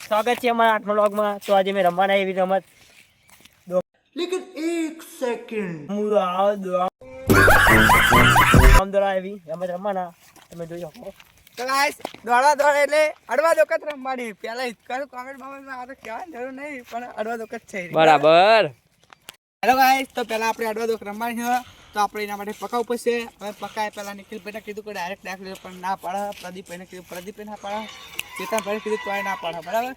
સ્વાગત છે અમારા 8મા વ્લોગમાં. તો આજે મેં રમવાના એવી રમત लेकिन एक सेकंड આમ દોડા એવી રમત રમવાના તમે જોઈ શકો. તો ગાઈસ દોડા એટલે અડવા દોકત રમવાની. પહેલા કરું કોમેન્ટ માં આ તો કહેવાની જરૂર નહીં, પણ અડવા દોકત છે. બરાબર. હેલો ગાઈસ, તો પહેલા આપણે અડવા દોક રમવાની છે. તો આપણે એના માટે પકાવવું પડશે. હવે પકાય પહેલા નિખિલભાઈને કીધું કે ડાયરેક્ટ દાખલ પણ ના પાડે. પ્રદીપભાઈને કીધું પ્રદીપે ના પાડે. ચેતનભાઈને કીધું તો ના પાડે. બરાબર,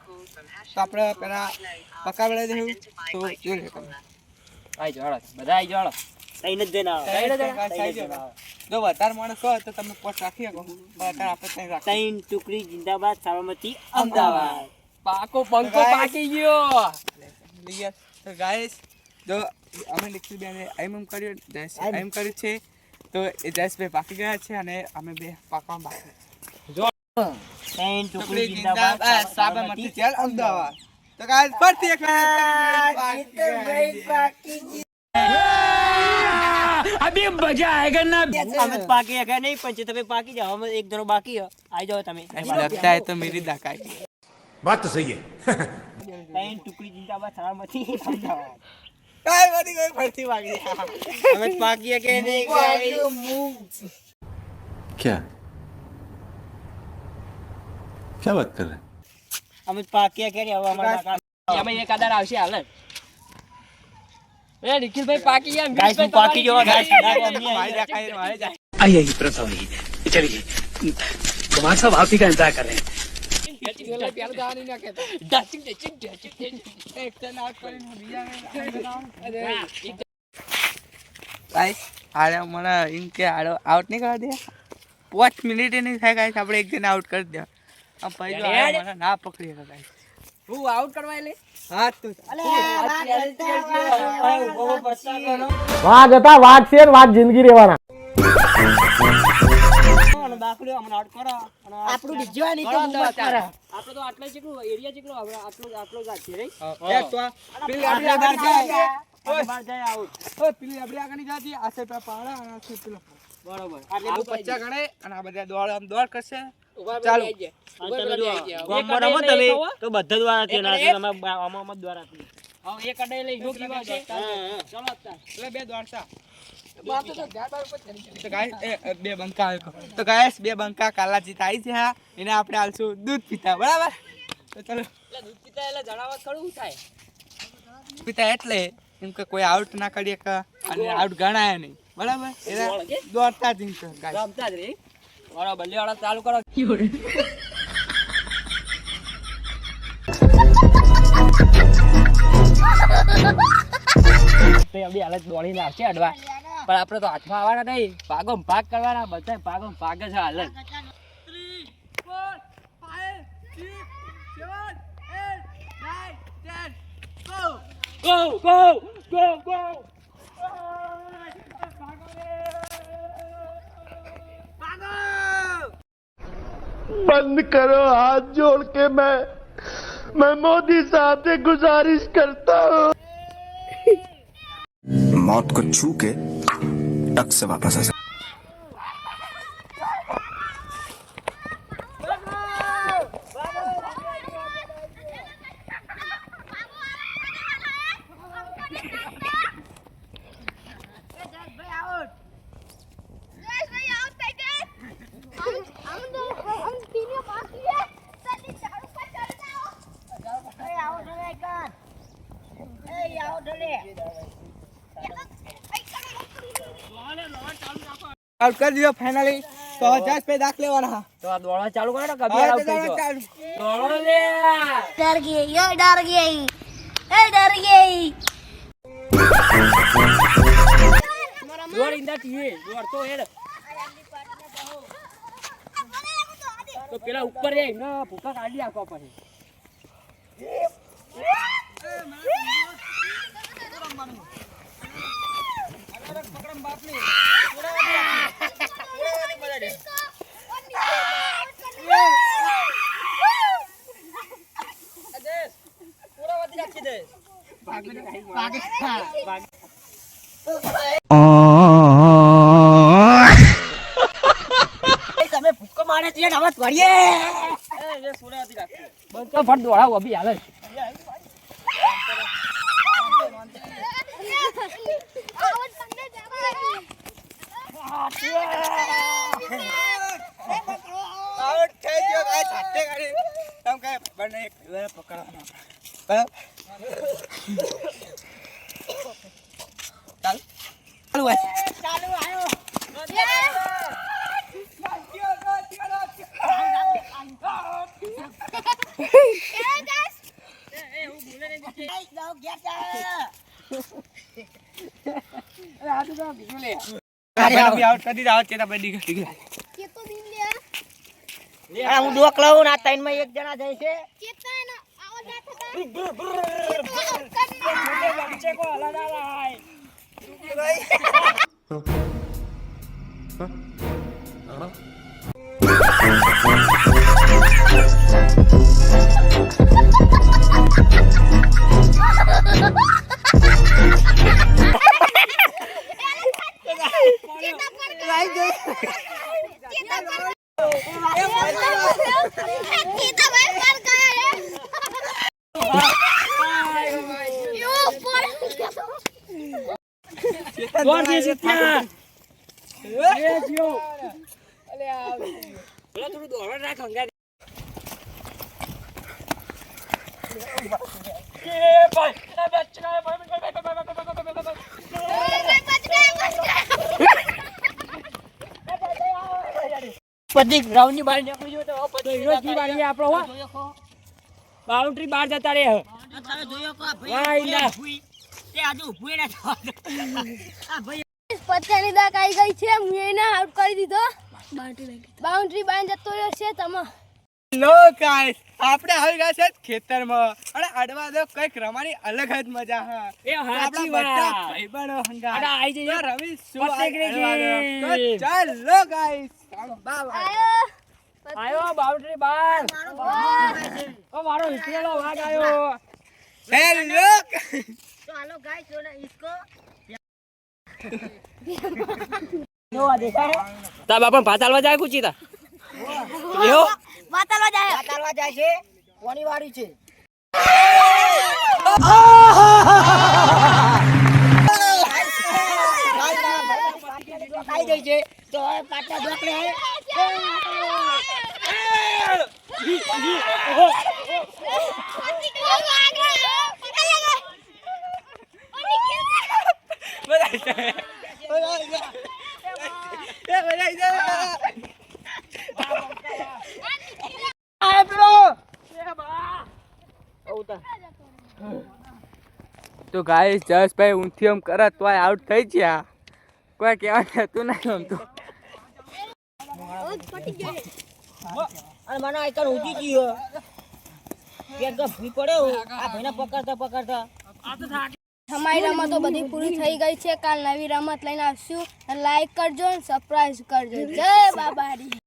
તો આપણે પહેલા પકાવડાવી દઈશું. તો જોઈ લે તમે. આઈ જાળો બધા આઈ જાળો. તઈને જ દેના જો વધારે માણસ હોય તો તમે પોસ્ટ રાખી શકો. વધારે આપણે ત્યાં રાખી. તૈન ટુકડી જિંદાબાદ સાબરમતી અમદાવાદ. પાકો પંખો પાકી ગયો. તો ગાઈસ જો અમે નિખિલભાઈને એમ કર્યું, જયેશ એમ કર્યું છે. તો એ જયેશભાઈ પાકી ગયા છે અને અમે બે પાકવા બાકી. તૈન ટુકડી જિંદાબાદ સાબરમતી જેલ અમદાવાદ. તો ગાઈસ ફરતી એક અભી મજા આયેગા ના. અમે પાકી ગયા નહીં, પણ તમે પાકી જાઓ. અમે એક જણો બાકી છે. આઈ જાઓ તમે. लगता है तो मेरी दाकाई बात तो सही है તૈન ટુકડી જિંદાબાદ સાબરમતી અમદાવાદ. કાઈ બધી કોઈ ફરતી વાગી. અમે પાકી કે નહીં क्या क्या बात कर रहे हैं? અમે પાકી કે હવે અમારા એમાં એક આધાર આવશે હાલ એ નિખિલભાઈ પાકી ગયા ગાઈસ હું પાકી જો ગાઈસ मारे दाकाई मारे जा आइए प्रथम चलिए कुमार साहब आप ही का इंतजार कर रहे हैं પેલા જવાની ના કહેતા एक टन आउट કરીને બીજા ગાઈસ આરે મને ઇનકે આઉટ નહીં કરવા દે. 5 મિનિટ નહીં થાય ગાઈસ, આપણે એક જણ આઉટ કરી દે. આ પહેલો મને ના પકડી શકે ગાઈસ. હું આઉટ કરવા લે હાથ તો વાઘ હતા, વાઘ છે ને વાઘ જિંદગી રહેવાના. બાકડો અમને આઉટ કરો. આપણું બીજવા નહીં તો હિંમત કરે આપણે તો આટલા જેટલું એરિયા જેટલું આપણે આટલો જ છે રે એક તો પેલી આપણે બહાર જાય. બહાર જાય આઉટ. ઓય પેલી આપણે આગળ નહીં જાતી. આ સાઈડ પાડા અને આ સાઈડ પેલો. બરોબર. આટલે 50 ગણે અને આ બધા દોડ આમ દોડ કરશે. ઉભા ચાલો. આવી ગયા અને તમે જો એક ગામમાં અડે રમો લઈ તમે ખાવા? તો બધા દ્વારા છે ના તમે આમાં દ્વારા છે. હવે એક અડાઈ લઈ નો કીવા છે ચલો અત્યારે એટલે બે દોડતા. બાપ તો ગાડ બાર ઉપર ચડી તો ગાઈસ બે બંકા આવ્યો. તો ગાઈસ બે બંકા કાલા જીત આવી છે. હા, એને આપણે આલશું દૂધ પીતા. બરાબર, તો ચલો. એટલે દૂધ પીતા એટલે જણાવત ખરું શું થાય પીતા એટલે એમ કે કોઈ આઉટ ના કરીએ કે અને આઉટ ગણાય નહીં. બરાબર, એટલે દોડતા જ ઇન્ટર ગાઈસ. રમતા જ રે બરાબર લેવાડા ચાલુ કરો તો એમની હાલત દોડીને આવશે અડવા, પણ આપણે તો હાથમાં આવવાના નહીં. ભાગો ભાગ કરવાના, બધા ભાગો ભાગ છે હાલત. Go, go, go, go. बंद करो हाथ जोड़ के मैं मोदी साहब से गुजारिश करता हूँ. मौत को छू के टक से वापस आ सकते. આઉટ કરી દીધો ફાઇનલી. તો 10 પે દાખ લેવાના. તો આ દોડવા ચાલુ કરો ને કબી હવે આઉટ તો થઈ જાઓ. ચાલુ. દોડો લે डर गई ये डर गई ए डर गई દોડ ઇંદા ટીએ દોડ તો હેડ તો પેલા ઉપર રે ને ભૂકા કાઢી આપવા પડે તમે ભૂકો મારે છે હવે ત્વરીએ તો ફટ દોડાવ અભી હાલ જ. આઉટ થઈ ગયો ગાઈસ હાથે ગાડી તમ કઈ બને એક વાર પકડવાનો બરાબર ચાલ ચાલુ ભાઈ અરે આઉટ કરી દીધા ચેતા બડી ગઈ હું ડોક લઉં ને આ ત્રણ માં એક જણા જાય છે દોડ દે સિત્યા એ જીઓ પેલા થોડું દોડ રાખ હંગા કે ભાઈ ના બચના ભાઈ પદી ગ્રાઉન્ડ ની બહાર નીકળી જો તો પદી વિરોધી વાળી આપણો હો બાઉન્ડરી બહાર જતા રે તમે જોયો કો ભાઈ ના તે આજુ ઉભું ના આ ભાઈ પત્તાની દાક આવી ગઈ છે હું એને આઉટ કરી દીધો બાઉન્ડરી બાંધ જતો રહ્યો છે તમે લો ગાઈસ આપણે આવી ગયા છે ખેતરમાં અને અડવા દો કઈક રમવાની અલગ જ મજા હા એ હાચી વાત ભાઈબંધો હંગા અડા આઈ જઈએ રવિ શું પતંગ ચાલ લો ગાઈસ બાય આયો બાઉન્ડરી બાર ઓ મારો હિતેલો વાગ આયો હેલો તો હાલો ગાઈસ જોને इसको તા બાપા ભાતાલવા જાય કુચી તા યો વાતાલવા જાય છે કોની વાળી છે ખાઈ ગઈ છે તો હવે પાછા ઢોકળે તો ગાઈસ જસભાઈ ઊંથી એમ કરત તો આઉટ થઈ ગયા કોઈ કહેવા તું નહીં આમ તો અને મને આઈકન ઊંચી ગયો પેટ કા ભૂઈ પડ્યો આ ભાઈને પકડતા અમારી રમતો બધી પૂરી થઈ ગઈ છે કાલ નવી રમત લઈને આવશું લાઈક કરજો અને સબસ્ક્રાઇબ કરજો જય બાબારી